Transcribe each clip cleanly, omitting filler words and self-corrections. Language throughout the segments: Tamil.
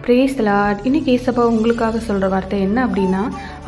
Praise the Lord. இன்னைக்கு ஏசப்பா உங்களுக்காக சொல்கிற வார்த்தை என்ன அப்படின்னா,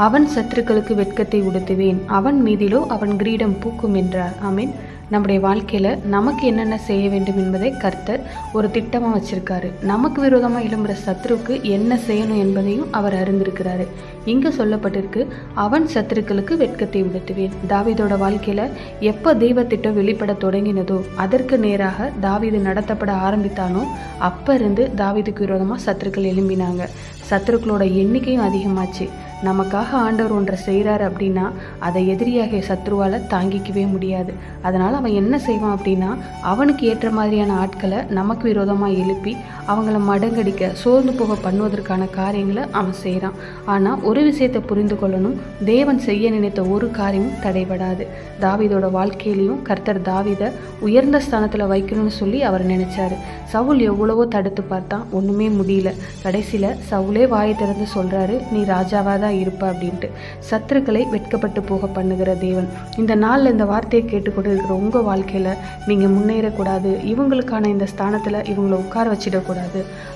அவன் சத்துருக்களுக்கு வெட்கத்தை உடுத்துவேன், அவன் மீதிலோ அவன் கிரீடம் பூக்கும் என்றார். ஆமீன். நம்முடைய வாழ்க்கையில் நமக்கு என்னென்ன செய்ய வேண்டும் என்பதை கர்த்தர் ஒரு திட்டமாக வச்சுருக்காரு. நமக்கு விரோதமாக எழும்புகிற சத்துருக்கு என்ன செய்யணும் என்பதையும் அவர் அறிந்திருக்கிறாரு. இங்கே சொல்லப்பட்டிருக்கு, அவன் சத்துருக்களுக்கு வெட்கத்தை உடுத்துவேன். தாவீதோட வாழ்க்கையில் எப்போ தெய்வ திட்டம் வெளிப்பட தொடங்கினதோ அதற்கு நேராக தாவீது நடத்தப்பட ஆரம்பித்தானோ அப்போ இருந்து தாவீதுக்கு விரோதமாக சத்துருக்கள் எழும்பினாங்க. சத்துருக்களோட எண்ணிக்கையும் அதிகமாச்சு. நமக்காக ஆண்டவர் ஒன்றை செய்கிறாரு அப்படின்னா அதை எதிரியாகிய சத்ருவால் தாங்கிக்கவே முடியாது. அதனால் அவன் என்ன செய்வான் அப்படின்னா, அவனுக்கு ஏற்ற மாதிரியான ஆட்களை நமக்கு விரோதமாக எழுப்பி அவங்கள மடங்கடிக்க சோர்ந்து போக பண்ணுவதற்கான காரியங்களை அவன் செய்கிறான். ஆனால் ஒரு விஷயத்தை புரிந்து கொள்ளணும், தேவன் செய்ய நினைத்த ஒரு காரியமும் தடைபடாது. தாவீதோட வாழ்க்கையிலையும் கர்த்தர் தாவீதை உயர்ந்த ஸ்தானத்தில் வைக்கணும்னு சொல்லி அவர் நினைச்சாரு. சவுல் எவ்வளவோ தடுத்து பார்த்தான், ஒன்றுமே முடியல. கடைசியில் சவுலே வாயை திறந்து சொல்கிறாரு, நீ ராஜாவாக தான் இருப்ப அப்படின்ட்டு. சத்துருக்களை வெட்கப்பட்டு போக பண்ணுகிற தேவன். இந்த நாளில் இந்த வார்த்தையை கேட்டுக்கொண்டு இருக்கிற உங்கள் வாழ்க்கையில் நீங்கள் முன்னேறக்கூடாது, இவங்களுக்கான இந்த ஸ்தானத்தில் இவங்களை உட்கார வச்சிடக்கூடாது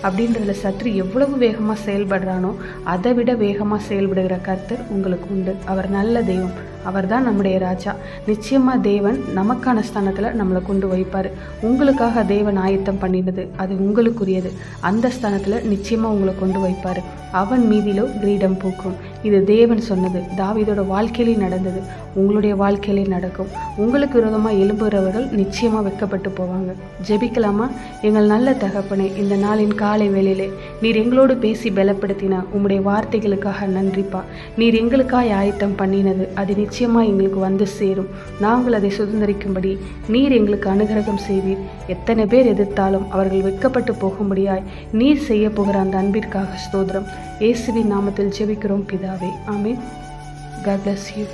அப்படின்றதுல சத்ரு எவ்வளவு வேகமாக செயல்படுறானோ அதை விட வேகமாக செயல்படுகிற கர்த்தர் உங்களுக்கு உண்டு. அவர் நல்ல தெய்வம், அவர் தான் நம்முடைய ராஜா. நிச்சயமாக தேவன் நமக்கான ஸ்தானத்தில் நம்மளை கொண்டு வைப்பார். உங்களுக்காக தேவன் ஆயத்தம் பண்ணினது அது உங்களுக்குரியது. அந்த ஸ்தானத்தில் நிச்சயமாக உங்களை கொண்டு வைப்பார். அவன் மீதிலோ கிரீடம் பூக்கும். இது தேவன் சொன்னது. தாவீதோட வாழ்க்கையிலே நடந்தது, உங்களுடைய வாழ்க்கையிலே நடக்கும். உங்களுக்கு விரோதமாக எழும்புகிறவர்கள் நிச்சயமாக வெட்கப்பட்டு போவாங்க. ஜெபிக்கலாமா? எங்கள் நல்ல தகப்பனே, இந்த நாளின் காலை வேளையிலே நீர் எங்களோடு பேசி பலப்படுத்தினா உம்முடைய வார்த்தைகளுக்காக நன்றிப்பா. நீர் எங்களுக்காக ஆயத்தம் பண்ணினது அது நிச்சயமாக எங்களுக்கு வந்து சேரும். நாங்கள் அதை சுதந்திரிக்கும்படி நீர் எங்களுக்கு அனுகிரகம் செய்வீர். எத்தனை பேர் எதிர்த்தாலும் அவர்கள் வெட்கப்பட்டு போகும்படியாய் நீர் செய்ய போகிற அந்த அன்பிற்காக ஸ்தோத்திரம். இயேசுவின் நாமத்தில் ஜெபிக்கிறோம் பிதாவே. ஆமென். God bless you.